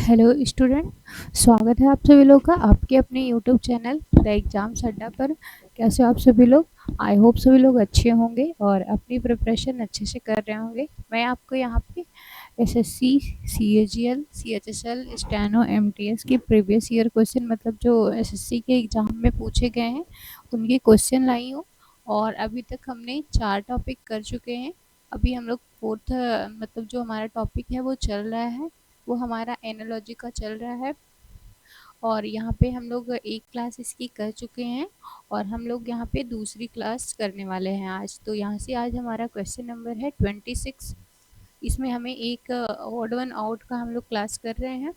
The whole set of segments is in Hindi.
हेलो स्टूडेंट, स्वागत है आप सभी लोग का आपके अपने यूट्यूब चैनल द एग्ज़ाम्स अड्डा पर। कैसे हो आप सभी लोग? आई होप सभी लोग अच्छे होंगे और अपनी प्रिपरेशन अच्छे से कर रहे होंगे। मैं आपको यहाँ पे एसएससी, सीएजीएल, सीएचएसएल, स्टेनो, एमटीएस के प्रीवियस ईयर क्वेश्चन मतलब जो एसएससी के एग्ज़ाम में पूछे गए हैं उनके क्वेश्चन लाई हूँ। और अभी तक हमने 4 टॉपिक कर चुके हैं। अभी हम लोग फोर्थ मतलब जो हमारा टॉपिक है वो चल रहा है, वो हमारा एनालॉजी का चल रहा है। और यहाँ पे हम लोग एक क्लास इसकी कर चुके हैं और हम लोग यहाँ पे दूसरी क्लास करने वाले हैं आज। तो यहाँ से आज हमारा क्वेश्चन नंबर है 26। इसमें हमें एक ऑड वन आउट का हम लोग क्लास कर रहे हैं।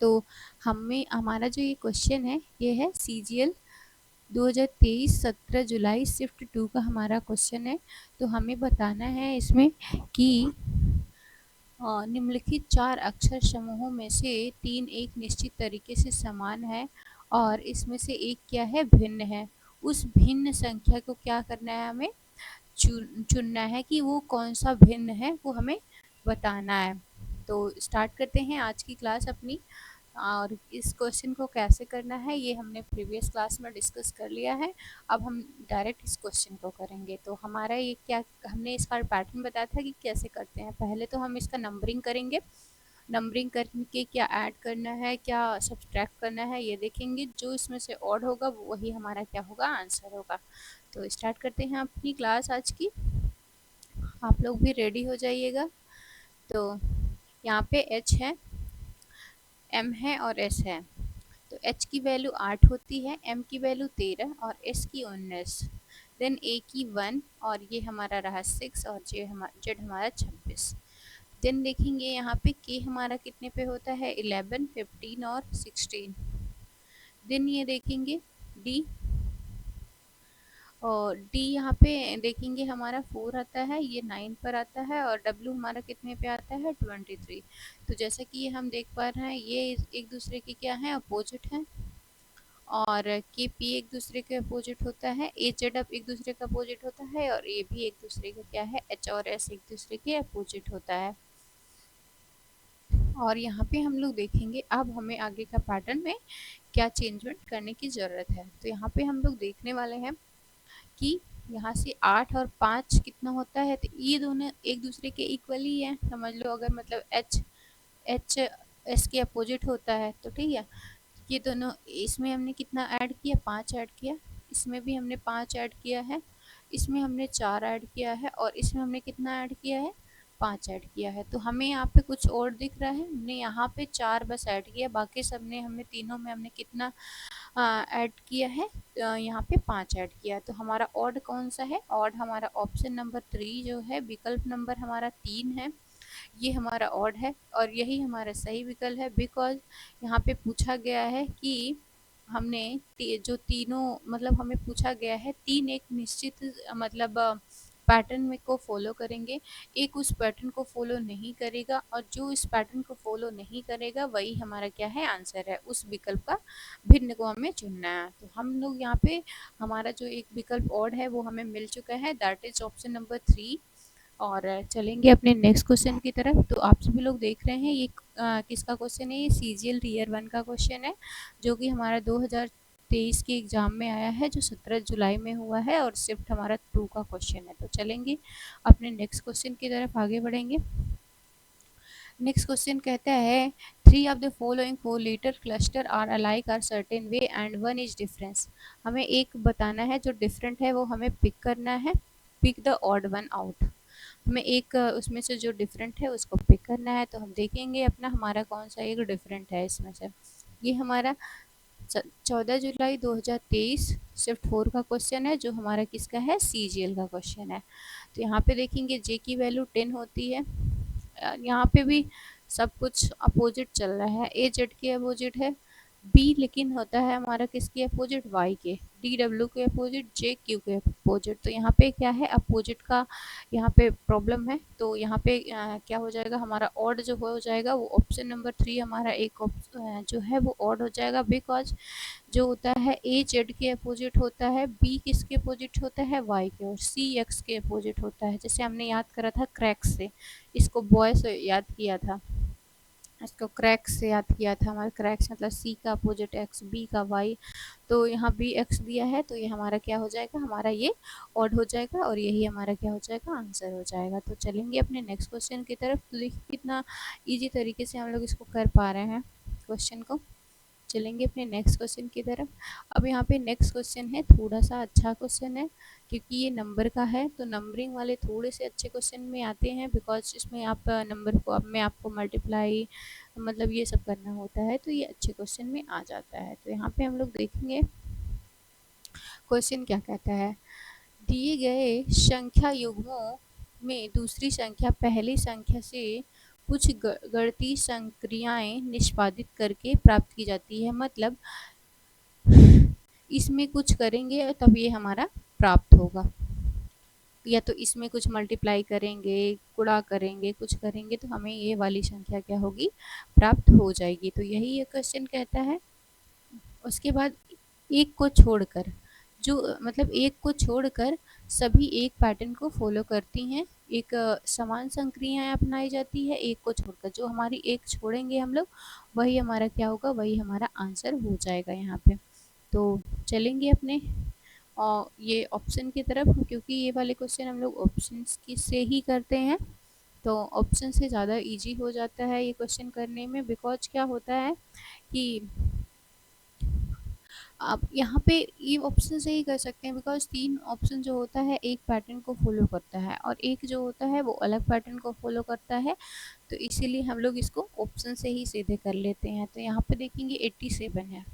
तो हमें हमारा जो ये क्वेश्चन है ये है सीजीएल 2023 17 जुलाई शिफ्ट 2 का हमारा क्वेश्चन है। तो हमें बताना है इसमें कि निम्नलिखित 4 अक्षर समूहों में से 3 एक निश्चित तरीके से समान है और इसमें से एक क्या है, भिन्न है। उस भिन्न संख्या को क्या करना है, हमें चुनना है कि वो कौन सा भिन्न है, वो हमें बताना है। तो स्टार्ट करते हैं आज की क्लास अपनी। और इस क्वेश्चन को कैसे करना है ये हमने प्रीवियस क्लास में डिस्कस कर लिया है। अब हम डायरेक्ट इस क्वेश्चन को करेंगे। तो हमारा ये क्या, हमने इसका पैटर्न बताया था कि कैसे करते हैं। पहले तो हम इसका नंबरिंग करेंगे, नंबरिंग करके क्या ऐड करना है, क्या सब्सट्रैक्ट करना है ये देखेंगे। जो इसमें से ऑड होगा वही हमारा क्या होगा, आंसर होगा। तो स्टार्ट करते हैं अपनी क्लास आज की। आप लोग भी रेडी हो जाइएगा। तो यहाँ पे एच है, एम है और एस है। तो एच की वैल्यू 8 होती है, एम की वैल्यू 13 और एस की 19। देन ए की 1 और ये हमारा रहा 6 और जेड हमारा 26। देन देखेंगे यहाँ पे के हमारा कितने पे होता है, 11, 15 और 16। देन ये देखेंगे डी, और डी यहाँ पे देखेंगे हमारा 4 आता है, ये 9 पर आता है और डब्ल्यू हमारा कितने पे आता है, 23। तो जैसा कि ये हम देख पा रहे हैं ये एक दूसरे के क्या है, अपोजिट है। और के पी एक दूसरे के अपोजिट होता है, ए जेड अब एक दूसरे का अपोजिट होता है और ए भी एक दूसरे का क्या है, एच और एस एक दूसरे के अपोजिट होता है। और यहाँ पे हम लोग देखेंगे अब हमें आगे का पैटर्न में क्या चेंजमेंट करने की ज़रूरत है। तो यहाँ पे हम लोग देखने वाले हैं कि यहाँ से 8 और 5 कितना होता है, तो ये दोनों एक दूसरे के इक्वल ही है, समझ लो। अगर मतलब एच एच एस के अपोजिट होता है तो ठीक है। ये दोनों, इसमें हमने कितना ऐड किया, 5 ऐड किया, इसमें भी हमने 5 ऐड किया है, इसमें हमने 4 ऐड किया है और इसमें हमने कितना ऐड किया है, 5 ऐड किया है। तो हमें यहाँ पे कुछ और दिख रहा है, हमने यहाँ पे 4 बस ऐड किया, बाकी सब ने हमने तीनों में हमने कितना ऐड किया है, यहाँ पे 5 ऐड किया। तो हमारा ऑड कौन सा है, ऑड हमारा ऑप्शन नंबर 3 जो है, विकल्प नंबर हमारा 3 है, ये हमारा ऑड है और यही हमारा सही विकल्प है। बिकॉज यहाँ पे पूछा गया है कि हमने जो तीनों मतलब हमें पूछा गया है 3 एक निश्चित मतलब पैटर्न में को फॉलो करेंगे, एक उस पैटर्न को फॉलो नहीं करेगा और जो इस पैटर्न को फॉलो नहीं करेगा वही हमारा क्या है, आंसर है। उस विकल्प का भिन्न को हमें चुनना है। तो हम लोग यहाँ पे हमारा जो एक विकल्प ऑड है वो हमें मिल चुका है, दैट इज ऑप्शन नंबर 3। और चलेंगे अपने नेक्स्ट क्वेश्चन की तरफ। तो आप सभी लोग देख रहे हैं ये किसका क्वेश्चन है, ये सीजीएल ईयर 1 का क्वेश्चन है जो कि हमारा 2023 के एग्ज़ाम में आया है, जो 17 जुलाई में हुआ है और शिफ्ट हमारा 2 का क्वेश्चन है। तो चलेंगे अपने नेक्स्ट क्वेश्चन की तरफ आगे बढ़ेंगे। नेक्स्ट क्वेश्चन कहता है 3 of the following 4 letter cluster are alike are certain way and 1 is difference. हमें एक बताना है जो डिफरेंट है वो हमें पिक करना है, pick the odd one out. हमें एक उसमें से जो डिफरेंट है उसको पिक करना है। तो हम देखेंगे अपना हमारा कौन सा एक डिफरेंट है इसमें से। ये हमारा 14 जुलाई 2023 शिफ्ट 4 का क्वेश्चन है जो हमारा किसका है, सीजीएल का क्वेश्चन है। तो यहाँ पे देखेंगे जे की वैल्यू 10 होती है, यहाँ पे भी सब कुछ अपोजिट चल रहा है, ए जेड के अपोजिट है, बी लेकिन होता है हमारा किसके अपोजिट, वाई के, डी डब्ल्यू के अपोजिट, जे क्यू के अपोजिट। तो यहाँ पे क्या है, अपोजिट का यहाँ पे प्रॉब्लम है। तो यहाँ पे क्या हो जाएगा, हमारा ऑड जो हो जाएगा वो ऑप्शन नंबर 3 हमारा एक जो है वो ऑड हो जाएगा। बिकॉज जो होता है ए जेड के अपोजिट होता है, बी किसके अपोजिट होता है, वाई के, और सी एक्स के अपोजिट होता है। जैसे हमने याद करा था क्रैक्स से, इसको बॉय से याद किया था। इसको क्रैक्स से याद किया था। हमारा क्रैक्स मतलब सी का अपोजिट एक्स, बी का वाई। तो यहाँ बी एक्स दिया है तो ये हमारा क्या हो जाएगा, हमारा ये ऑड हो जाएगा और यही हमारा क्या हो जाएगा, आंसर हो जाएगा। तो चलेंगे अपने नेक्स्ट क्वेश्चन की तरफ। तो देखिए कितना ईजी तरीके से हम लोग इसको कर पा रहे हैं क्वेश्चन को। चलेंगे अपने नेक्स्ट क्वेश्चन की तरफ। अब यहाँ पे नेक्स्ट क्वेश्चन है, थोड़ा सा अच्छा क्वेश्चन है क्योंकि ये नंबर का है। तो नंबरिंग वाले थोड़े से अच्छे क्वेश्चन में आते हैं बिकॉज इसमें आप नंबर को, अब में आपको मल्टीप्लाई मतलब ये सब करना होता है, तो ये अच्छे क्वेश्चन में आ जाता है। तो यहाँ पे हम लोग देखेंगे क्वेश्चन क्या कहता है। दिए गए संख्या युग्मों में दूसरी संख्या पहली संख्या से कुछ गणितीय संक्रियाएं निष्पादित करके प्राप्त की जाती है। मतलब इसमें कुछ करेंगे तब ये हमारा प्राप्त होगा, या तो इसमें कुछ मल्टीप्लाई करेंगे, गुणा करेंगे, कुछ करेंगे तो हमें ये वाली संख्या क्या होगी, प्राप्त हो जाएगी। तो यही ये क्वेश्चन कहता है। उसके बाद एक को छोड़कर, जो मतलब एक को छोड़कर सभी एक पैटर्न को फॉलो करती हैं, एक समान संक्रियाएं अपनाई जाती है। एक को छोड़कर, जो हमारी एक छोड़ेंगे हम लोग, वही हमारा क्या होगा, वही हमारा आंसर हो जाएगा यहाँ पे। तो चलेंगे अपने और ये ऑप्शन की तरफ, क्योंकि ये वाले क्वेश्चन हम लोग ऑप्शन की से ही करते हैं। तो ऑप्शन से ज़्यादा इजी हो जाता है ये क्वेश्चन करने में। बिकॉज क्या होता है कि आप यहाँ पे ये ऑप्शन से ही कर सकते हैं, बिकॉज तीन ऑप्शन जो होता है एक पैटर्न को फॉलो करता है और एक जो होता है वो अलग पैटर्न को फॉलो करता है। तो इसीलिए हम लोग इसको ऑप्शन से ही सीधे कर लेते हैं। तो यहाँ पे देखेंगे 87 है।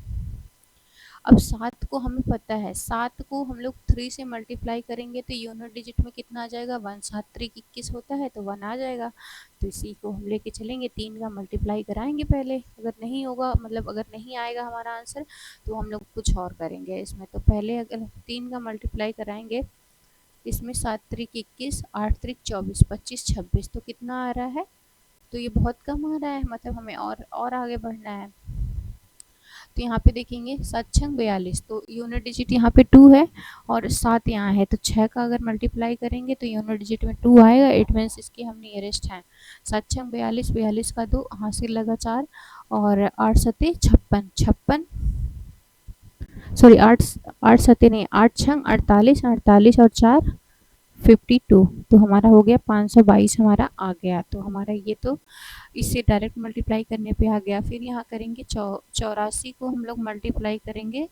अब 7 को हमें पता है, 7 को हम लोग 3 से मल्टीप्लाई करेंगे तो यूनिट डिजिट में कितना आ जाएगा, 1 7 3 21 होता है तो 1 आ जाएगा। तो इसी को हम लेके चलेंगे, 3 का मल्टीप्लाई कराएंगे पहले। अगर नहीं होगा, मतलब अगर नहीं आएगा हमारा आंसर, तो हम लोग कुछ और करेंगे इसमें। तो पहले अगर 3 का मल्टीप्लाई कराएंगे इसमें, 7 3 21, 8 3 24, 25 26, तो कितना आ रहा है, तो ये बहुत कम आ रहा है, मतलब हमें और आगे बढ़ना है। तो यहाँ पे देखेंगे 7 छंग 42, तो यूनिट डिजिट यहाँ पे 2 है और 7 यहाँ है, तो 6 का अगर मल्टीप्लाई करेंगे तो यूनिट डिजिट में 2 आएगा। इट मीन्स इसके हम नियरेस्ट हैं। 7 छंग 42, 42 का 2 हासिल लगा 4 और 8 सते 56, 56 सॉरी 8 8 सते नहीं, 8 छंग 48, 48 और 4 52, तो हमारा हो गया 522 हमारा आ गया। तो हमारा ये तो इससे डायरेक्ट मल्टीप्लाई करने पे आ गया। फिर यहाँ करेंगे 84 को हम लोग मल्टीप्लाई करेंगे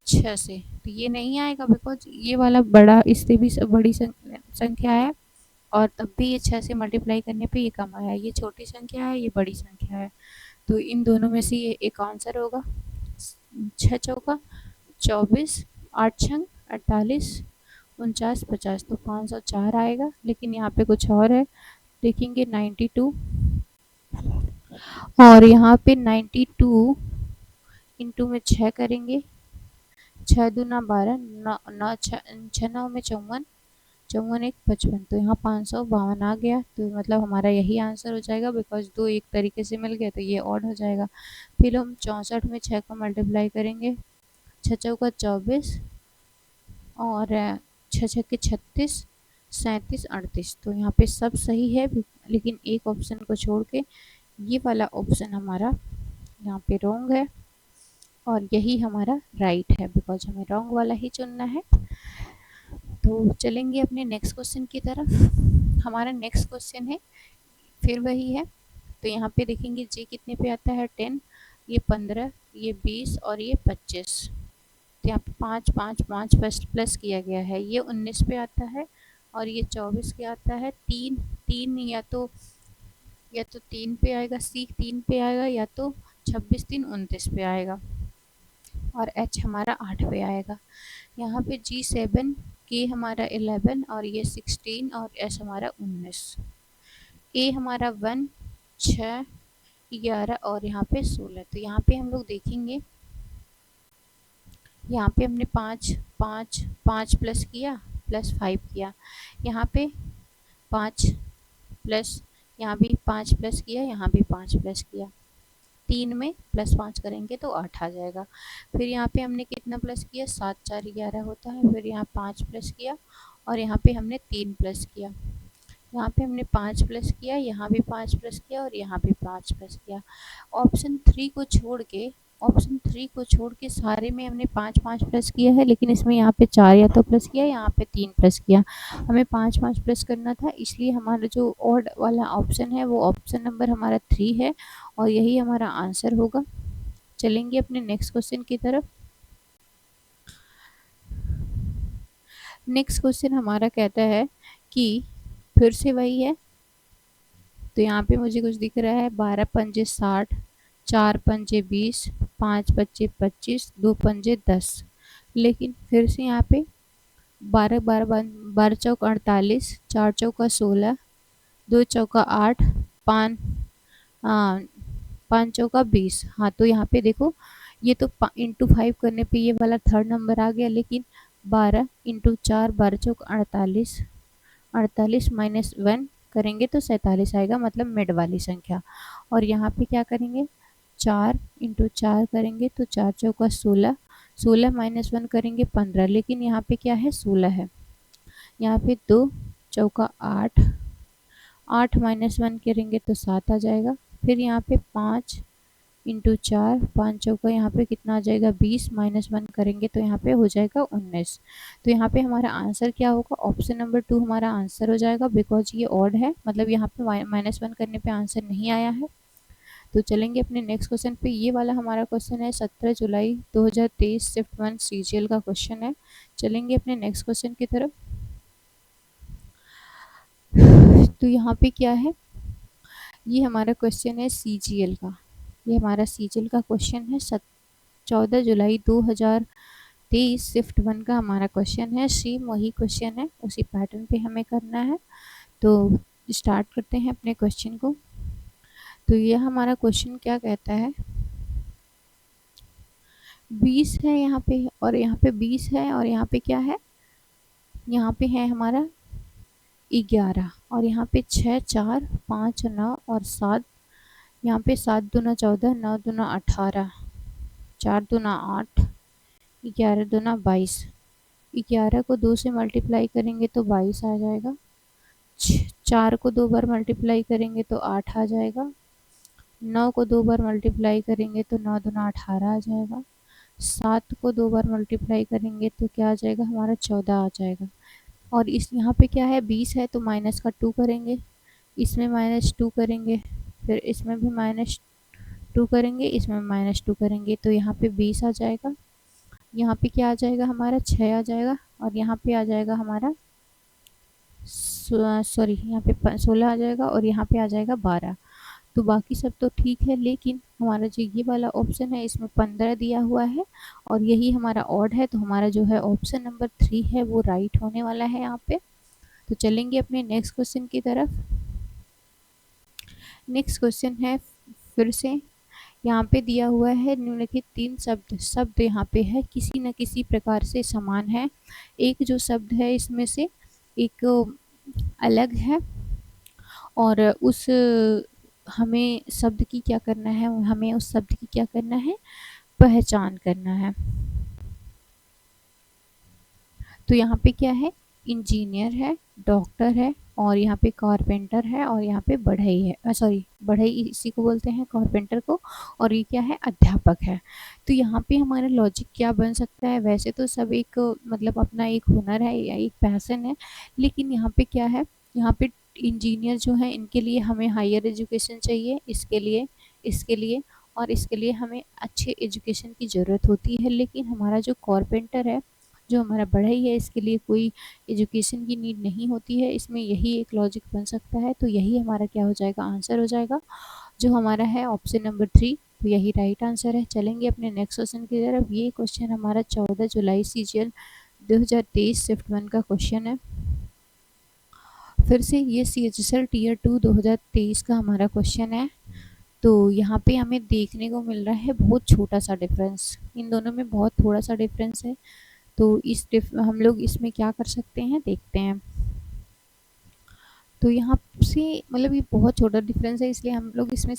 6 से, तो ये नहीं आएगा बिकॉज ये वाला बड़ा, इससे भी बड़ी संख्या है और तब भी ये 6 से मल्टीप्लाई करने पे ये कम आया। ये छोटी संख्या है, ये बड़ी संख्या है, तो इन दोनों में से ये एक आंसर होगा। 6 चौका 24, 8 छंग 48, 49 50, तो 504 आएगा। लेकिन यहाँ पे कुछ और है, देखेंगे 92 और यहाँ पे 92 इंटू में 6 करेंगे, 6 दूना 12, 9 6 9 में 54, 54 1 55, तो यहाँ 552 आ गया। तो मतलब हमारा यही आंसर हो जाएगा बिकॉज दो एक तरीके से मिल गया तो ये ऑड हो जाएगा। फिर हम 64 में 6 का मल्टीप्लाई करेंगे, 6 चौका 24 और 6 छक्के 36, 37 38, तो यहाँ पे सब सही है लेकिन एक ऑप्शन को छोड़ के ये वाला ऑप्शन हमारा यहाँ पे रॉन्ग है और यही हमारा राइट है बिकॉज हमें रॉन्ग वाला ही चुनना है। तो चलेंगे अपने नेक्स्ट क्वेश्चन की तरफ। हमारा नेक्स्ट क्वेश्चन है फिर वही है। तो यहाँ पे देखेंगे जी कितने पे आता है, 10, ये 15, ये 20 और ये 25। तो यहाँ पे 5 5 5 प्लस किया गया है, ये 19 पे आता है और ये 24 पे आता है। 3 3 या तो 3 पे आएगा, सी 3 पे आएगा, या तो 26 3 29 पे आएगा और एच हमारा 8 पे आएगा। यहाँ पे G7, के हमारा 11 और ये 16 और एस हमारा 19, ए हमारा 1 6 11 और यहाँ पे 16। तो यहाँ पे हम लोग देखेंगे, यहाँ पे हमने 5 5 5 प्लस किया, प्लस 5 किया, यहाँ पे 5 प्लस, यहाँ भी 5 प्लस किया, यहाँ भी 5 प्लस किया, 3 में प्लस 5 करेंगे तो 8 आ जाएगा। फिर यहाँ पे हमने कितना प्लस किया, 7 4 11 होता है। फिर यहाँ 5 प्लस किया और यहाँ पे हमने 3 प्लस किया, यहाँ पे हमने 5 प्लस किया, यहाँ भी 5 प्लस किया और यहाँ भी 5 प्लस किया। ऑप्शन 3 को छोड़ के सारे में हमने 5-5 प्लस किया है, लेकिन इसमें यहाँ पे 4 या तो प्लस किया, यहाँ पे 3 प्लस किया। हमें 5-5 प्लस करना था, इसलिए हमारा जो ऑड वाला ऑप्शन है वो ऑप्शन नंबर हमारा 3 है और यही हमारा आंसर होगा। चलेंगे अपने नेक्स्ट क्वेश्चन की तरफ। नेक्स्ट क्वेश्चन हमारा कहता है कि फिर से वही है, तो यहाँ पे मुझे कुछ दिख रहा है 12 पंजे 60, 4 पंजे 20, 5 पच्चे 25, 2 पंजे 10। लेकिन फिर से यहाँ पे 12 चौक 48, 4 चौका 16, 2 चौका 8, 5 5 चौका 20। हाँ, तो यहाँ पे देखो ये तो इंटू 5 करने पे ये वाला थर्ड नंबर आ गया, लेकिन 12 इंटू 4, 12 चौक 48, 48 माइनस 1 करेंगे तो 47 आएगा, मतलब मिड वाली संख्या। और यहाँ पे क्या करेंगे, 4 इंटू 4 करेंगे तो 4 चौका 16, 16 माइनस 1 करेंगे 15, लेकिन यहाँ पे क्या है 16 है। यहाँ पे 2 चौका 8, 8 माइनस 1 करेंगे तो 7 आ जाएगा। फिर यहाँ पे 5 इंटू 4, 5 चौका यहाँ पे कितना आ जाएगा 20, माइनस 1 करेंगे तो यहाँ पे हो जाएगा 19। तो यहाँ पे हमारा आंसर क्या होगा, ऑप्शन नंबर 2 हमारा आंसर हो जाएगा, बिकॉज ये ऑड है, मतलब यहाँ पे -1 करने पे आंसर नहीं आया है। तो चलेंगे अपने नेक्स्ट क्वेश्चन पे। ये वाला हमारा क्वेश्चन है 17 जुलाई 2023 शिफ्ट 1 सीजीएल का क्वेश्चन है। चलेंगे अपने नेक्स्ट क्वेश्चन की तरफ। तो यहाँ पे क्या है, ये हमारा क्वेश्चन है सीजीएल का। ये हमारा सीजीएल का क्वेश्चन है 14 जुलाई 2023 शिफ्ट 1 का हमारा क्वेश्चन है। सेम वही क्वेश्चन है, उसी पैटर्न पे हमें करना है। तो स्टार्ट करते हैं अपने क्वेश्चन को। तो ये हमारा क्वेश्चन क्या कहता है, 20 है यहाँ पे और यहाँ पे 20 है और यहाँ पे क्या है, यहाँ पे है हमारा 11 और यहाँ पे 6, 4, 5, 9 और 7। यहाँ पे 7 दूना 14, 9 दूना 18, 4 दूना 8, 11 दूना 22। 11 को 2 से मल्टीप्लाई करेंगे तो 22 आ जाएगा। 4 को 2 बार मल्टीप्लाई करेंगे तो 8 आ जाएगा। 9 को 2 बार मल्टीप्लाई करेंगे तो 9 दूना 18 आ जाएगा। 7 को 2 बार मल्टीप्लाई करेंगे तो क्या आ जाएगा हमारा 14 आ जाएगा। और इस यहाँ पे क्या है 20 है तो माइनस का 2 करेंगे, इसमें -2 करेंगे, फिर इसमें भी -2 करेंगे, इसमें -2 करेंगे, तो यहाँ पे 20 आ जाएगा। यहाँ पे क्या आ जाएगा हमारा 6 आ जाएगा और यहाँ पे आ जाएगा हमारा सॉरी यहाँ पे 16 आ जाएगा और यहाँ पे आ जाएगा 12। तो बाकी सब तो ठीक है, लेकिन हमारा जो ये वाला ऑप्शन है इसमें 15 दिया हुआ है और यही हमारा ऑड है, तो हमारा जो है ऑप्शन नंबर 3 है वो राइट होने वाला है यहाँ पे। तो चलेंगे अपने नेक्स्ट क्वेश्चन की तरफ। नेक्स्ट क्वेश्चन है फिर से, यहाँ पे दिया हुआ है निम्नलिखित 3 शब्द यहाँ पे है किसी न किसी प्रकार से समान है। एक जो शब्द है इसमें से एक अलग है और उस हमें शब्द की क्या करना है, हमें उस शब्द की क्या करना है, पहचान करना है। तो यहाँ पे क्या है, इंजीनियर है, डॉक्टर है और यहाँ पे कारपेंटर है और यहाँ पे बढ़ई है, सॉरी बढ़ई इसी को बोलते हैं कारपेंटर को, और ये क्या है, अध्यापक है। तो यहाँ पे हमारा लॉजिक क्या बन सकता है, वैसे तो सब एक मतलब अपना एक हुनर है या एक पैशन है, लेकिन यहाँ पे क्या है, यहाँ पे इंजीनियर जो है इनके लिए हमें हायर एजुकेशन चाहिए, इसके लिए और इसके लिए हमें अच्छे एजुकेशन की ज़रूरत होती है। लेकिन हमारा जो कारपेंटर है, जो हमारा बढ़ई है, इसके लिए कोई एजुकेशन की नीड नहीं होती है। इसमें यही एक लॉजिक बन सकता है, तो यही हमारा क्या हो जाएगा, आंसर हो जाएगा, जो हमारा है ऑप्शन नंबर 3। तो यही राइट आंसर है। चलेंगे अपने नेक्स्ट क्वेश्चन की तरफ। ये क्वेश्चन हमारा 14 जुलाई सीजीएल 2023 शिफ्ट 1 का क्वेश्चन है। फिर से ये CHSL टीयर 2 2023 का हमारा क्वेश्चन है। तो यहाँ पे हमें देखने को मिल रहा है बहुत छोटा सा डिफरेंस, इन दोनों में बहुत थोड़ा सा डिफरेंस है। तो हम लोग इसमें क्या कर सकते हैं, देखते हैं। तो यहाँ से मतलब ये बहुत छोटा डिफरेंस है, इसलिए हम लोग इसमें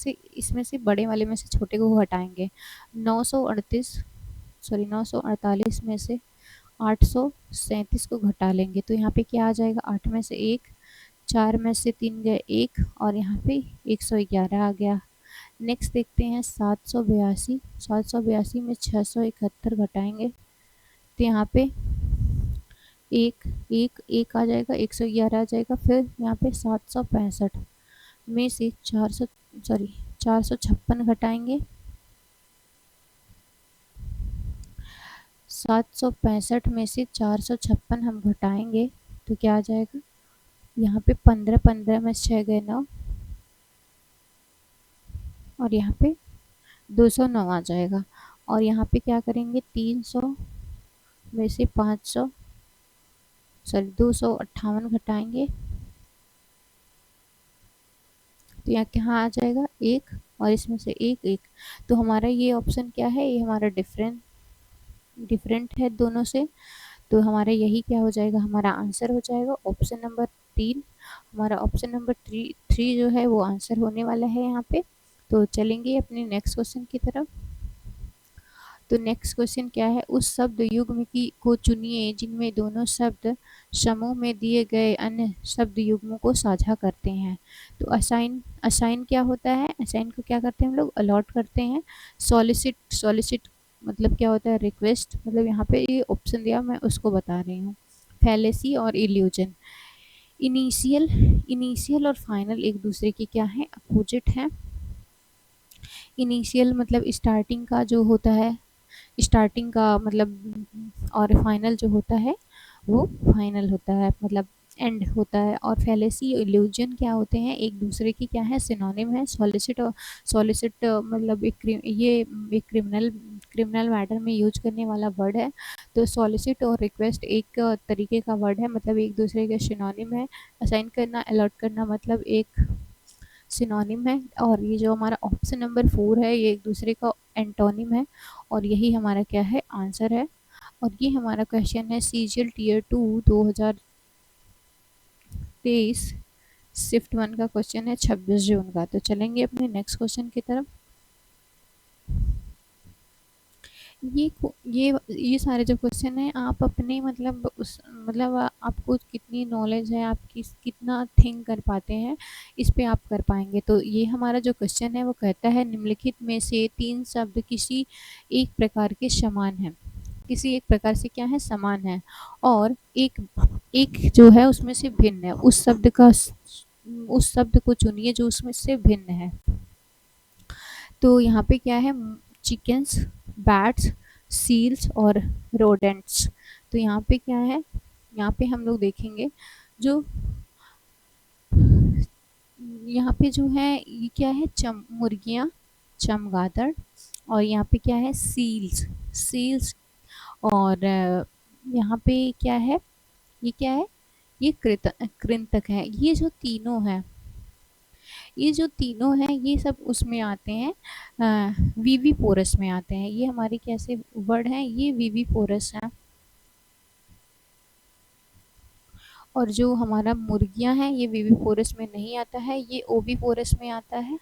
से बड़े वाले में से छोटे को हटाएंगे। 948 में से 837 को घटा लेंगे तो यहाँ पे क्या आ जाएगा, 8 में से 1, 4 में से 3 गए 1 और यहाँ पे 111 आ गया। नेक्स्ट देखते हैं 782। 782 में 671 घटाएंगे तो यहाँ पे एक एक एक आ जाएगा, 111 आ जाएगा। फिर यहाँ पे 765 में से 456 घटाएंगे। 765 में से 456 हम घटाएंगे तो क्या आ जाएगा, यहाँ पे 15 15 में 6 गए 9 और यहाँ पे 209 आ जाएगा। और यहाँ पे क्या करेंगे, 300 में से 258 घटाएंगे तो यहाँ कहाँ आ जाएगा एक, और इसमें से एक एक। तो हमारा ये ऑप्शन क्या है, ये हमारा डिफरेंट है दोनों से। तो हमारा यही क्या हो जाएगा, हमारा आंसर हो जाएगा ऑप्शन नंबर 3। हमारा ऑप्शन नंबर 3 जो है वो आंसर होने वाला है यहाँ पे। तो चलेंगे अपने नेक्स्ट क्वेश्चन की तरफ। तो नेक्स्ट क्वेश्चन क्या है, उस शब्द युग्म की को चुनिए जिनमें दोनों शब्द समूह में दिए गए अन्य शब्द युग्मों को साझा करते हैं। तो असाइन असाइन क्या होता है, असाइन को क्या करते हैं हम लोग, अलॉट करते हैं। सॉलिसिट मतलब क्या होता है, रिक्वेस्ट। मतलब यहाँ पे ये ऑप्शन दिया, मैं उसको बता रही हूँ। फैलेसी और इल्यूजन। इनिशियल और फाइनल एक दूसरे की क्या है, अपोजिट है। इनिशियल मतलब स्टार्टिंग का जो होता है, स्टार्टिंग का मतलब, और फाइनल जो होता है वो फाइनल होता है, मतलब एंड होता है। और फैलेसी इल्यूजन क्या होते हैं, एक दूसरे की क्या है, सिनोनिम है। सॉलिसिट मतलब ये एक क्रिमिनल मैटर में यूज करने वाला वर्ड है। तो सॉलिसिट और रिक्वेस्ट एक तरीके का वर्ड है, मतलब एक दूसरे के सिनोनिम है। असाइन करना, अलॉट करना मतलब एक सिनोनिम है। और ये जो हमारा ऑप्शन नंबर 4 है ये एक दूसरे का एंटोनिम है। और यही हमारा क्या है, आंसर है। और ये हमारा क्वेश्चन है सीजीएल टीयर 2 2023 शिफ्ट 1 का क्वेश्चन है 26 जून का। तो चलेंगे अपने नेक्स्ट क्वेश्चन की तरफ। ये सारे जो क्वेश्चन हैं आप अपने मतलब उस मतलब आपको कितनी नॉलेज है, आप कितना थिंक कर पाते हैं, इस पे आप कर पाएंगे। तो ये हमारा जो क्वेश्चन है वो कहता है निम्नलिखित में से 3 शब्द किसी एक प्रकार के समान हैं, किसी एक प्रकार से क्या है, समान है। और एक एक जो है उसमें से भिन्न है। उस शब्द को चुनिए जो उसमें से भिन्न है। तो यहाँ पे क्या है, चिकन्स, बैट्स, सील्स और रोडेंट्स। तो यहाँ पे क्या है, यहाँ पे हम लोग देखेंगे जो यहाँ पे जो है ये क्या है, मुर्गियाँ, चमगादड़। और यहाँ पे क्या है, सील्स। और यहाँ पे क्या है, ये क्या है, ये कृंतक है। ये जो तीनों हैं, ये सब उसमें आते हैं, वीवी पोरस में आते हैं। ये हमारे कैसे वर्ड हैं, ये वीवी पोरस हैं। और जो हमारा मुर्गियां हैं ये वीवी पोरस में नहीं आता है, ये ओवी पोरस में आता है।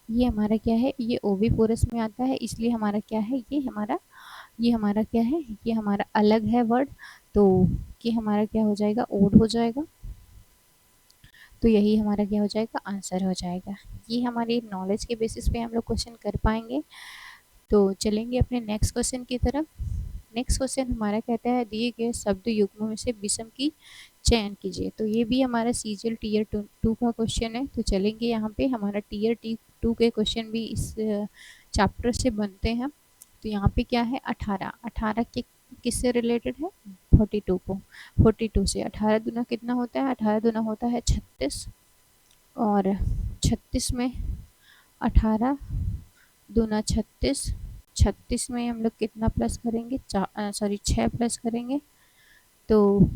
ये हमारा क्या है, ये ओवी पोरस में आता है, इसलिए हमारा क्या है, ये हमारा क्या है, ये हमारा अलग है वर्ड। तो ये हमारा क्या हो जाएगा, ओड हो जाएगा। तो यही हमारा क्या हो जाएगा, आंसर हो जाएगा। ये हमारे नॉलेज के बेसिस पे हम लोग क्वेश्चन कर पाएंगे। तो चलेंगे अपने नेक्स्ट क्वेश्चन की तरफ। नेक्स्ट क्वेश्चन हमारा कहता है दिए गए शब्द युग्मों में से विषम की चयन कीजिए। तो ये भी हमारा सीजीएल टीयर 2 का क्वेश्चन है। तो चलेंगे यहाँ पे, हमारा टीयर 2 के क्वेश्चन भी इस चैप्टर से बनते हैं। तो यहाँ पे क्या है, 18 के किससे रिलेटेड है, 42 को। 42 से 18 दूना कितना होता है, 18 दूना होता है 36। और 36 में 18 दूना 36, 36 में हम लोग कितना प्लस करेंगे, 6 प्लस करेंगे। तो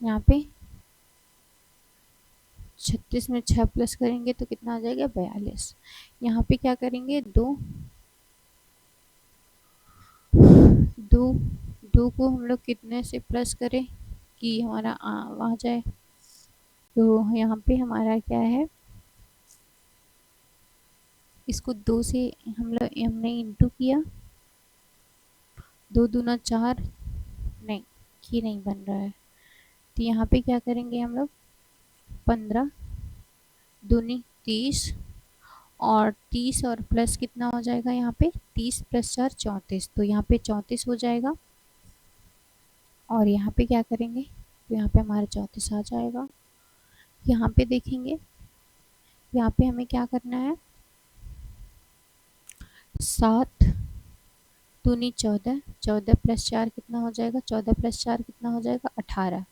यहाँ पे 36 में 6 प्लस करेंगे तो कितना आ जाएगा, 42। यहाँ पे क्या करेंगे, दो दो दो को हम लोग कितने से प्लस करें कि हमारा आ जाए। तो यहाँ पे हमारा क्या है, इसको 2 से हमने इंटू किया, 2 दूना 4, नहीं ये नहीं बन रहा है। तो यहाँ पे क्या करेंगे हम लोग, 15 दूनी 30, और 30 और प्लस कितना हो जाएगा यहाँ पे, 30 + 4 34, तो यहाँ पे 34 हो जाएगा। और यहाँ पे क्या करेंगे, तो यहाँ पे हमारा 34 आ जाएगा। यहाँ पे देखेंगे, यहाँ पे हमें क्या करना है, 7 दूनी 14, 14 + 4 कितना हो जाएगा, 14 + 4 कितना हो जाएगा, 18।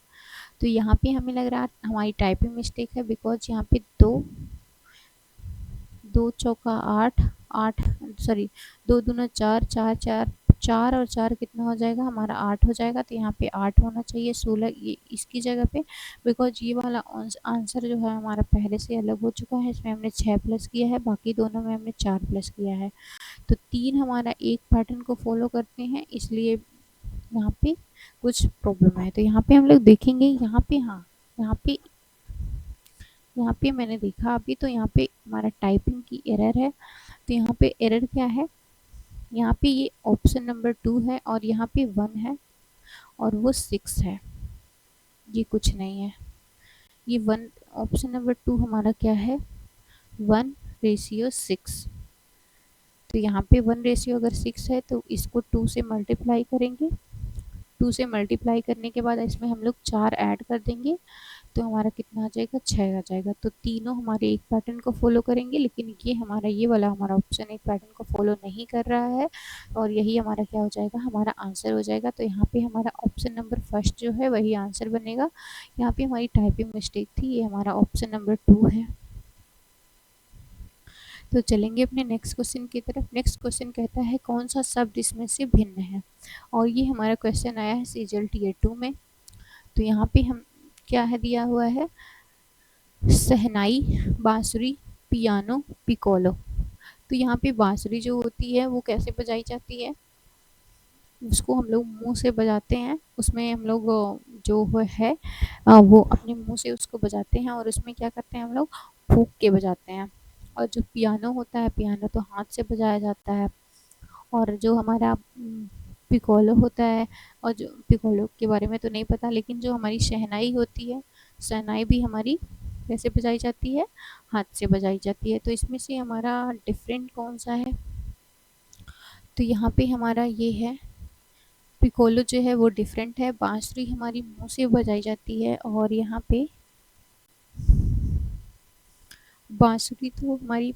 तो यहाँ पे हमें लग रहा है हमारी टाइपिंग मिस्टेक है, बिकॉज यहाँ पे 2 चौका 8, 8 सॉरी 2 दूना 4, 4 4 4 और 4 कितना हो जाएगा हमारा, 8 हो जाएगा। तो यहाँ पे 8 होना चाहिए, 16 ये इसकी जगह पे, बिकॉज ये वाला आंसर जो है हमारा पहले से अलग हो चुका है। इसमें हमने 6 प्लस किया है, बाकी दोनों में हमने 4 प्लस किया है। तो 3 हमारा एक पैटर्न को फॉलो करते हैं, इसलिए यहाँ पे कुछ प्रॉब्लम है। तो यहाँ पे हम लोग देखेंगे, यहाँ पे हाँ, यहाँ पे मैंने देखा अभी, तो यहाँ पे हमारा टाइपिंग की एरर है। तो यहाँ पे एरर क्या है, यहाँ पे ये ऑप्शन नंबर 2 है और यहाँ पे 1 है और वो 6 है, ये कुछ नहीं है। ये 1 ऑप्शन नंबर 2 हमारा क्या है, 1:6। तो यहाँ पे 1 अगर 6 है तो इसको 2 से मल्टीप्लाई करेंगे। 2 से मल्टीप्लाई करने के बाद इसमें हम लोग 4 ऐड कर देंगे, तो हमारा कितना आ जाएगा, 6 आ जाएगा। तो तीनों हमारे एक पैटर्न को फॉलो करेंगे, लेकिन ये वाला हमारा ऑप्शन एक पैटर्न को फॉलो नहीं कर रहा है, और यही हमारा क्या हो जाएगा, हमारा आंसर हो जाएगा। तो यहाँ पे हमारा ऑप्शन नंबर फर्स्ट जो है वही आंसर बनेगा। यहाँ पे हमारी टाइपिंग मिस्टेक थी, ये हमारा ऑप्शन नंबर 2 है। तो चलेंगे अपने नेक्स्ट क्वेश्चन की तरफ। नेक्स्ट क्वेश्चन कहता है कौन सा शब्द इसमें से भिन्न है, और ये हमारा क्वेश्चन आया है सीजीएल टीयर 2 में। तो यहाँ पे हम क्या है दिया हुआ है, शहनाई, बांसुरी, पियानो, पिकोलो। तो यहाँ पे बांसुरी जो होती है वो कैसे बजाई जाती है, उसको हम लोग मुंह से बजाते हैं। उसमें हम लोग जो है वो अपने मुंह से उसको बजाते हैं, और उसमें क्या करते हैं हम लोग, फूंक के बजाते हैं। और जो पियानो होता है, पियानो तो हाथ से बजाया जाता है। और जो हमारा पिकोलो होता है, और जो पिकोलो के बारे में तो नहीं पता, लेकिन जो हमारी शहनाई होती है, शहनाई भी हमारी कैसे बजाई जाती है, हाथ से बजाई जाती है। तो इसमें से हमारा डिफरेंट कौन सा है, तो यहाँ पे हमारा ये है, पिकोलो जो है वो डिफरेंट है, बांसुरी हमारी मुंह से बजाई जाती है, और यहाँ पे बांसुरी तो हमारी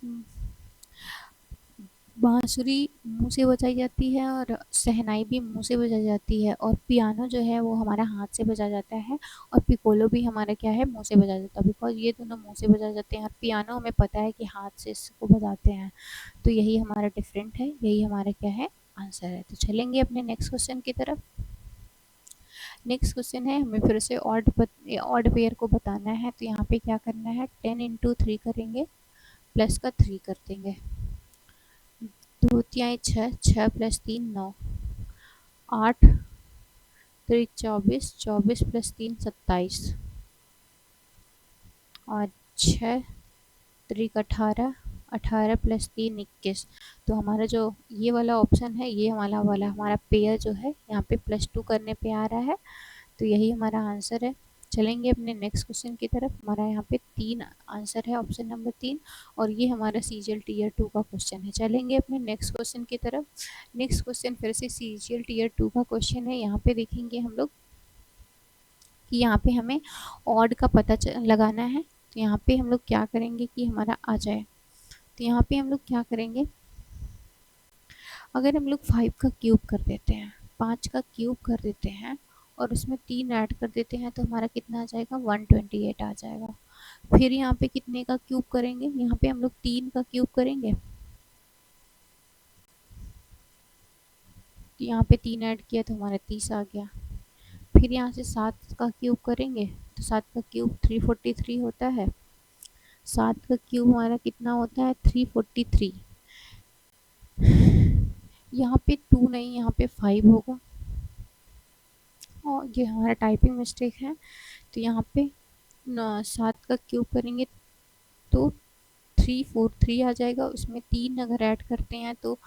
बांसुरी मुंह से बजाई जाती है, और शहनाई भी मुंह से बजाई जाती है, और पियानो जो है वो हमारा हाथ से बजाया जाता है, और पिकोलो भी हमारा क्या है, मुंह से बजाया जाता है। बिकॉज ये दोनों मुंह से बजाए जाते हैं, और पियानो हमें पता है कि हाथ से इसको बजाते हैं। तो यही हमारा डिफरेंट है, यही हमारा क्या है, आंसर है। तो चलेंगे अपने नेक्स्ट क्वेश्चन की तरफ। नेक्स्ट क्वेश्चन है, हमें फिर से ऑड पेयर को बताना है। तो यहाँ पे क्या करना है, 10 × 3 करेंगे, प्लस का 3 कर देंगे। 2 तिहाई 6, 6 + 3 9, 8 3 24, 24 + 3 27, और 6 3 18, 18 + 3 21। तो हमारा जो ये वाला ऑप्शन है, ये वाला हमारा पेयर जो है यहाँ पे +2 करने पे आ रहा है। तो यही हमारा आंसर है। चलेंगे अपने नेक्स्ट क्वेश्चन की तरफ। हमारा यहाँ पे 3 आंसर है, ऑप्शन नंबर 3, और ये हमारा सीजीएल टीयर 2 का क्वेश्चन है। चलेंगे अपने नेक्स्ट क्वेश्चन की तरफ। नेक्स्ट क्वेश्चन फिर से सीजीएल टीयर 2 का क्वेश्चन है। यहाँ पे देखेंगे हम लोग कि यहाँ पे हमें ऑड का पता लगाना है। तो यहाँ पे हम लोग क्या करेंगे कि हमारा आ जाए, तो यहाँ पे हम लोग क्या करेंगे, अगर हम लोग 5 का क्यूब कर देते हैं, 5 का क्यूब कर देते हैं, और उसमें 3 ऐड कर देते हैं, तो हमारा कितना आ जाएगा, 128 आ जाएगा। फिर यहाँ पे कितने का क्यूब करेंगे, यहाँ पे हम लोग 3 का क्यूब करेंगे, तो यहाँ पे 3 ऐड किया तो हमारा 30 आ गया। फिर यहाँ से 7 का क्यूब करेंगे, तो 7 का क्यूब 343 होता है। 7 का क्यूब हमारा कितना होता है, 343। यहाँ पे 2 नहीं, यहाँ पे 5 होगा, और ये हमारा टाइपिंग मिस्टेक है। तो यहाँ पे 7 का क्यूब करेंगे तो 343 आ जाएगा। उसमें 3 अगर ऐड करते हैं तो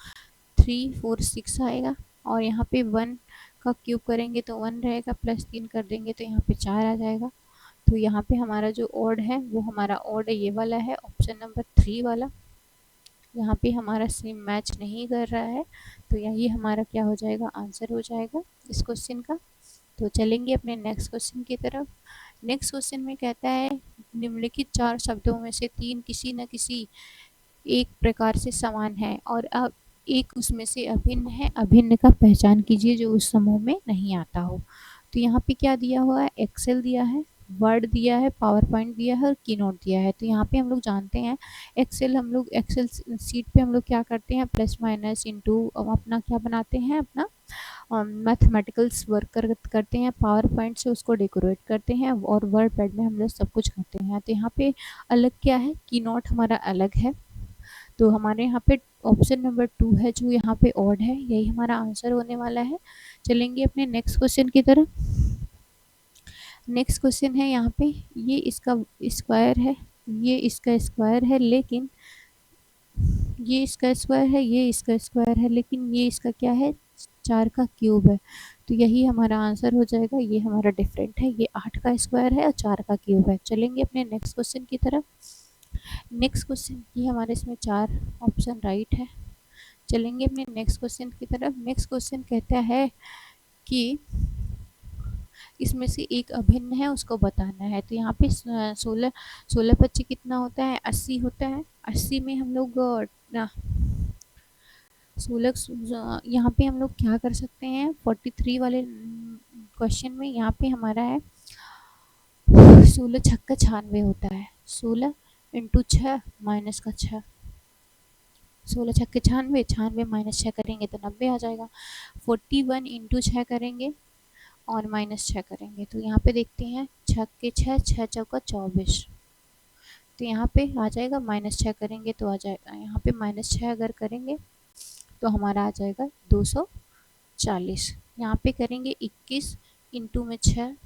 346 आएगा, और यहाँ पे 1 का क्यूब करेंगे तो 1 रहेगा, प्लस 3 कर देंगे तो यहाँ पे 4 आ जाएगा। तो यहाँ पे हमारा जो ओड है वो हमारा ओड ये वाला है, ऑप्शन नंबर 3 वाला। यहाँ पे हमारा सेम मैच नहीं कर रहा है, तो यही हमारा क्या हो जाएगा, आंसर हो जाएगा इस क्वेश्चन का। तो चलेंगे अपने नेक्स्ट क्वेश्चन की तरफ। नेक्स्ट क्वेश्चन में कहता है निम्नलिखित 4 शब्दों में से 3 किसी न किसी एक प्रकार से समान है और अब एक उसमें से अभिन्न है, अभिन्न का पहचान कीजिए जो उस समूह में नहीं आता हो। तो यहाँ पे क्या दिया हुआ है, एक्सेल दिया है, वर्ड दिया है, पावर पॉइंट दिया है और कीनोट दिया है। तो यहाँ पे हम लोग जानते हैं एक्सेल, हम लोग एक्सेल सीट पे हम लोग क्या करते हैं, प्लस माइनस इंटू अपना क्या बनाते हैं, अपना मैथमेटिकल्स वर्क करते हैं, पावर पॉइंट से उसको डेकोरेट करते हैं और वर्ड पैड में हम लोग सब कुछ करते हैं। तो यहाँ पे अलग क्या है, कीनोट हमारा अलग है। तो हमारे यहाँ पे ऑप्शन नंबर 2 है जो यहाँ पे ऑड है, यही हमारा आंसर होने वाला है। चलेंगे अपने नेक्स्ट क्वेश्चन की तरफ। नेक्स्ट क्वेश्चन है यहाँ पे, ये इसका स्क्वायर है, ये इसका स्क्वायर है, लेकिन ये इसका स्क्वायर है, ये इसका स्क्वायर है, लेकिन ये इसका क्या है, 4 का क्यूब है। तो यही हमारा आंसर हो जाएगा, ये हमारा डिफरेंट है, ये 8 का स्क्वायर है और 4 का क्यूब है। चलेंगे अपने नेक्स्ट क्वेश्चन की तरफ। नेक्स्ट क्वेश्चन, ये हमारे इसमें 4 ऑप्शन राइट है। चलेंगे अपने नेक्स्ट क्वेश्चन की तरफ। नेक्स्ट क्वेश्चन कहता है कि इसमें से एक अभिन्न है, उसको बताना है। तो यहाँ पे 16 16 25 कितना होता है, 80 होता है। 80 में हम लोग 16 यहाँ पे हम लोग क्या कर सकते हैं, 43 वाले क्वेश्चन में यहाँ पे हमारा है 16 छक्का 96 होता है, 16 इंटू 6 माइनस का 6, 16 छक्के 96, 96 माइनस 6 करेंगे तो 90 आ जाएगा। 41 इंटू 6 करेंगे और माइनस 6 करेंगे तो यहाँ पे देखते हैं, छक्के 6, 6 चौका 24, तो यहाँ पे आ जाएगा, माइनस 6 करेंगे तो आ जाएगा, यहाँ पे माइनस 6 अगर करेंगे तो हमारा आ जाएगा 240। यहाँ पे करेंगे 21 इंटू में 6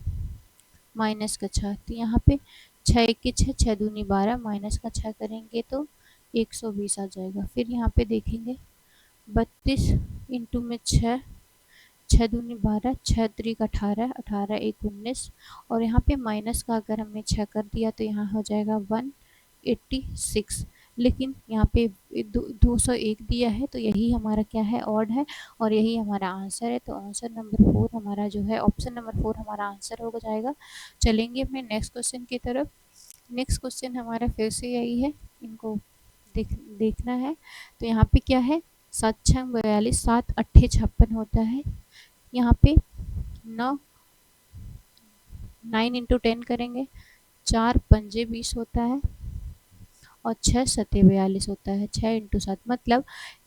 माइनस का 6, तो यहाँ पे 6 1 6, 6 दूनी 12, माइनस का 6 करेंगे तो 120 आ जाएगा। फिर यहाँ पे देखेंगे 32 इंटू में 6, 6 दूनी 12, 6 त्रिक 18, 18 1 19, और यहाँ पे माइनस का अगर हमने 6 कर दिया तो यहाँ हो जाएगा 186। लेकिन यहाँ पे 201 दिया है, तो यही हमारा क्या है, ऑड है और यही हमारा आंसर है। तो आंसर नंबर 4 हमारा जो है, ऑप्शन नंबर 4 हमारा आंसर हो जाएगा। चलेंगे अपने नेक्स्ट क्वेश्चन की तरफ। नेक्स्ट क्वेश्चन हमारा फिर से यही है, इनको देखना है। तो यहाँ पे क्या है, 7 6 42, 7 8 56 होता है। यहाँ पे 9 इंटू 10 करेंगे, 4 पंजे 20 होता है और 6 सत्ते 42 होता है, 6 इंटू 7, मतलब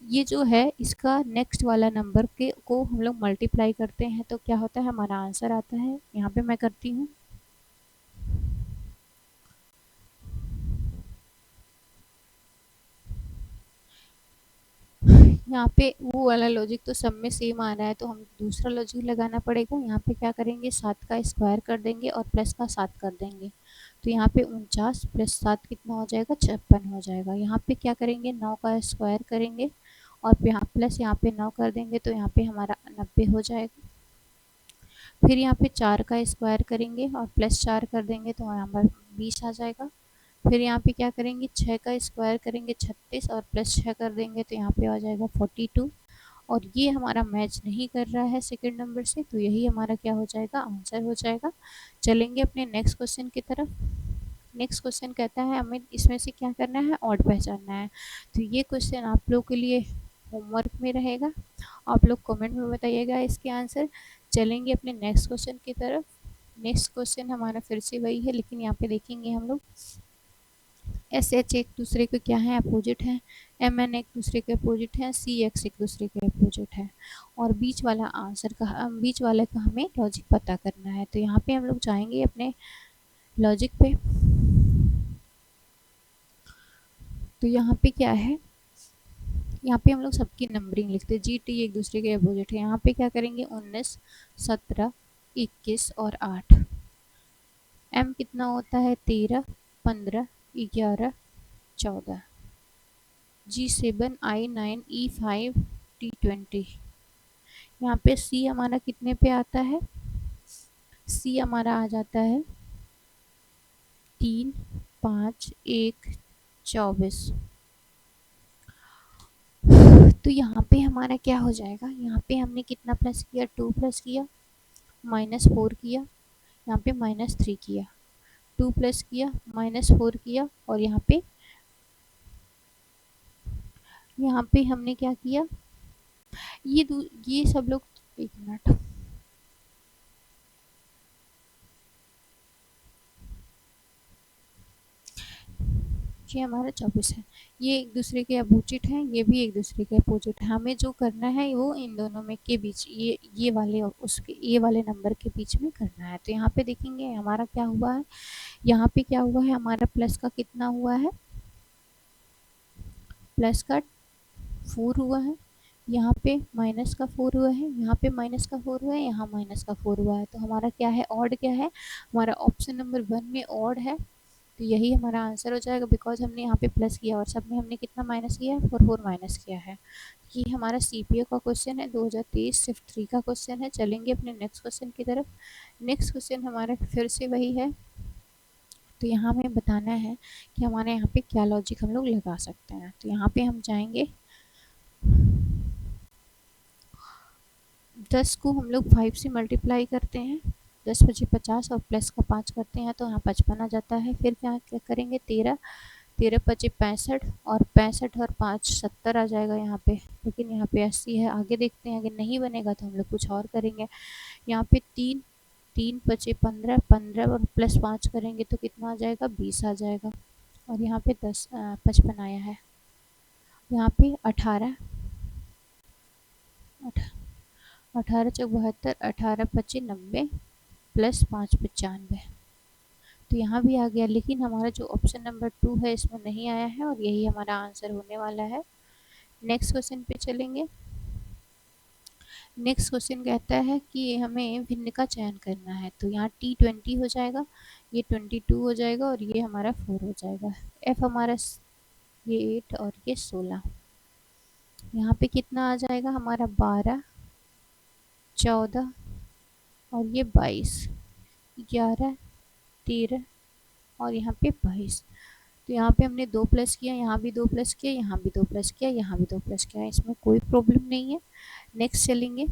ये जो है इसका नेक्स्ट वाला नंबर के को हम लोग मल्टीप्लाई करते हैं तो क्या होता है, हमारा आंसर आता है। यहाँ पे मैं करती हूँ, यहाँ पे वो वाला लॉजिक तो सब में सेम आ रहा है, तो हम दूसरा लॉजिक लगाना पड़ेगा। यहाँ पे क्या करेंगे, 7 का स्क्वायर कर देंगे और प्लस का 7 कर देंगे, तो यहाँ पे 49 प्लस 7 कितना हो जाएगा, 56 हो जाएगा। यहाँ पे क्या करेंगे, 9 का स्क्वायर करेंगे और यहाँ प्लस यहाँ पे 9 कर देंगे तो यहाँ पे हमारा 90 हो जाएगा। फिर यहाँ पे 4 का स्क्वायर करेंगे और प्लस 4 कर देंगे तो यहाँ पर 20 आ जाएगा। फिर यहाँ पे क्या करेंगे, 6 का स्क्वायर करेंगे 36 और प्लस 6 कर देंगे तो यहाँ पे आ जाएगा 42, और ये हमारा मैच नहीं कर रहा है सेकंड नंबर से, तो यही हमारा क्या हो जाएगा, आंसर हो जाएगा। चलेंगे अपने नेक्स्ट क्वेश्चन की तरफ। नेक्स्ट क्वेश्चन कहता है हमें इसमें से क्या करना है, ऑड पहचानना है। तो ये क्वेश्चन आप लोग के लिए होमवर्क में रहेगा, आप लोग कमेंट में बताइएगा इसके आंसर। चलेंगे अपने नेक्स्ट क्वेश्चन की तरफ। नेक्स्ट क्वेश्चन हमारा फिर से वही है, लेकिन यहाँ पे देखेंगे हम लोग एस एच एक दूसरे के क्या है, अपोजिट है, एम एन एक दूसरे के अपोजिट है, सी एक्स एक दूसरे के अपोजिट है, और बीच वाला आंसर का, बीच वाले का हमें लॉजिक पता करना है। तो यहाँ पे हम लोग जाएंगे अपने लॉजिक पे। तो यहाँ पे क्या है, यहाँ पे हम लोग सबकी नंबरिंग लिखते हैं, जी टी एक दूसरे के अपोजिट है। यहाँ पे क्या करेंगे, 19 17 21 और 8, एम कितना होता है, 13 15 11 14, G7 I9 E5 T20, यहाँ पे सी हमारा कितने पे आता है, सी हमारा आ जाता है 3, 5, 1, 24। तो यहाँ पे हमारा क्या हो जाएगा, यहाँ पे हमने कितना प्लस किया, 2 प्लस किया, -4 किया, यहाँ पे -3 किया, 2 प्लस किया, -4 किया, और यहाँ पे हमने क्या किया, ये सब लोग, एक मिनट, ये हमारा 24 है, ये एक दूसरे के अपोजिट है, ये भी एक दूसरे के अपोजिट है। हमें जो करना है वो इन दोनों में के बीच, ये वाले और उसके ये वाले नंबर के बीच में करना है। तो यहाँ पे देखेंगे हमारा क्या हुआ है, यहाँ पे क्या हुआ है, हमारा प्लस का कितना हुआ है, प्लस का 4 हुआ है, यहाँ पे माइनस का 4 हुआ है, यहाँ पे माइनस का 4 हुआ है, यहाँ माइनस का 4 हुआ है। तो हमारा क्या है, ऑड क्या है, हमारा ऑप्शन नंबर 1 में ऑड है। तो यही हमारा आंसर हो जाएगा, बिकॉज हमने यहाँ पे प्लस किया और सब में हमने कितना माइनस किया है, 4 माइनस किया है। ये हमारा सीपीओ का क्वेश्चन है, 2023 शिफ्ट 3 का क्वेश्चन है। चलेंगे अपने नेक्स्ट क्वेश्चन की तरफ। नेक्स्ट क्वेश्चन हमारा फिर से वही है। तो यहाँ हमें बताना है कि हमारे यहाँ पे क्या लॉजिक हम लोग लगा सकते हैं। तो यहाँ पे हम जाएंगे, 10 को हम लोग 5 से मल्टीप्लाई करते हैं, 10 पचे 50 और प्लस का 5 करते हैं तो यहाँ 55 आ जाता है। फिर क्या करेंगे, 13, 13 पचे 65 और 65 और 5 70 आ जाएगा यहाँ पे, लेकिन यहाँ पे 80 है। आगे देखते हैं, अगर नहीं बनेगा तो हम लोग कुछ और करेंगे। यहाँ पे 3, 3 पचे 15, 15 और प्लस 5 करेंगे तो कितना आ जाएगा, 20 आ जाएगा। और यहाँ पे 55 आया है। यहाँ पे 18, 18 चौक 72, 18 पचे 90 प्लस 5 95, तो यहाँ भी आ गया। लेकिन हमारा जो ऑप्शन नंबर 2 है इसमें नहीं आया है और यही हमारा आंसर होने वाला है। नेक्स्ट क्वेश्चन पे चलेंगे। नेक्स्ट क्वेश्चन कहता है कि हमें भिन्न का चयन करना है। तो यहाँ T20 हो जाएगा, ये 22 हो जाएगा और ये हमारा 4 हो जाएगा। F हमारा ये 8 और ये 16। यहाँ पे कितना आ जाएगा हमारा, 12, 14 और ये 22, 11, 13 और यहाँ पे 22। तो यहाँ पे हमने 2 प्लस किया, यहाँ भी 2 प्लस किया, यहाँ भी 2 प्लस किया, यहाँ भी 2 प्लस किया, इसमें कोई प्रॉब्लम नहीं है। नेक्स्ट चलेंगे,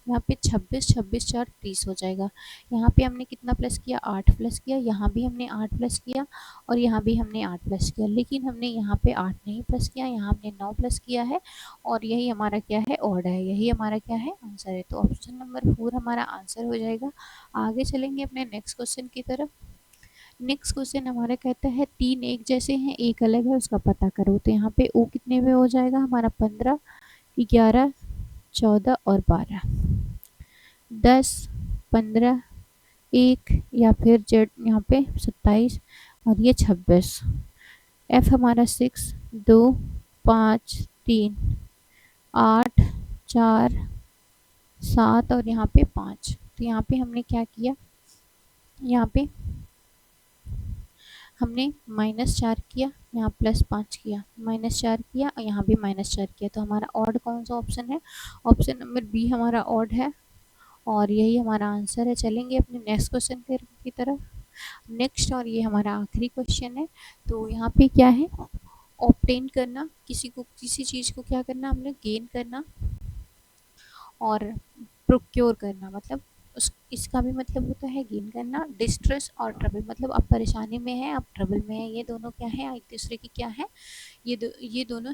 यहाँ पे 26, 26 4 30 हो जाएगा। यहाँ पे हमने कितना प्लस किया, 8 प्लस किया, यहाँ भी हमने 8 प्लस किया और यहाँ भी हमने 8 प्लस किया, लेकिन हमने यहाँ पे 8 नहीं प्लस किया, यहाँ हमने 9 प्लस किया है और यही हमारा क्या है, ऑड है। यही हमारा क्या है, आंसर है। तो ऑप्शन नंबर 4 हमारा आंसर हो जाएगा। आगे चलेंगे अपने नेक्स्ट क्वेश्चन की तरफ। नेक्स्ट क्वेश्चन हमारा कहता है 3 एक जैसे हैं, एक अलग है, उसका पता करो। तो यहाँ पे ओ कितने में हो जाएगा हमारा, 15, 11, 14 और 12, 10, 15, 1 या फिर जेड यहाँ पे 27 और ये 26। एफ हमारा 6, 2, 5, 3, 8, 4, 7 और यहाँ पे 5। तो यहाँ पे हमने क्या किया, यहाँ पे हमने -4 किया, यहाँ +5 किया, -4 किया और यहाँ भी -4 किया। तो हमारा ऑड कौन सा ऑप्शन है, ऑप्शन नंबर बी हमारा ऑड है और यही हमारा आंसर है। चलेंगे अपने नेक्स्ट क्वेश्चन की तरफ। नेक्स्ट और ये हमारा आखिरी क्वेश्चन है। तो यहाँ पे क्या है, ऑब्टेन करना, किसी चीज़ को क्या करना, हमने गेन करना और प्रोक्योर करना, मतलब इसका भी मतलब होता है गेन करना। डिस्ट्रेस और ट्रबल, मतलब आप परेशानी में हैं, आप ट्रबल में हैं, ये दोनों क्या है, एक दूसरे की क्या है, ये दोनों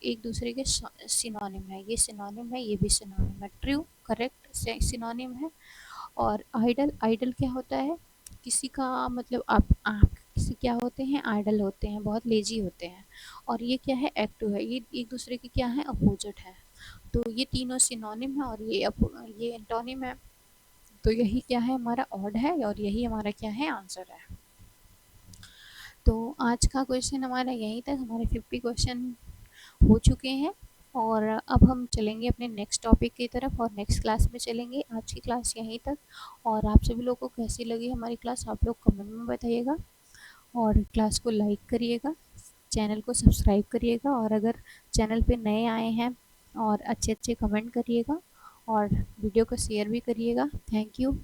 एक दूसरे के सिनोनिम है। ये सिनोनिम है, ये भी सिनोनिम है। ट्रू, करेक्ट, सिनोनिम है। और आइडल, आइडल क्या होता है, किसी का मतलब आप किसी क्या होते हैं, आइडल होते हैं, बहुत लेजी होते हैं। और ये क्या है, एक्टिव है, ये एक दूसरे की क्या है, अपोजिट है। तो ये तीनों सिनोनिम है और ये एंटोनिम है। तो यही क्या है, हमारा ऑड है और यही हमारा क्या है, आंसर है। तो आज का क्वेश्चन हमारा यहीं तक, हमारे 50 क्वेश्चन हो चुके हैं और अब हम चलेंगे अपने नेक्स्ट टॉपिक की तरफ और नेक्स्ट क्लास में चलेंगे। आज की क्लास यहीं तक और आप सभी लोगों को कैसी लगी हमारी क्लास, आप लोग कमेंट में बताइएगा और क्लास को लाइक करिएगा, चैनल को सब्सक्राइब करिएगा और अगर चैनल पे नए आए हैं और अच्छे अच्छे कमेंट करिएगा और वीडियो को शेयर भी करिएगा। Thank you.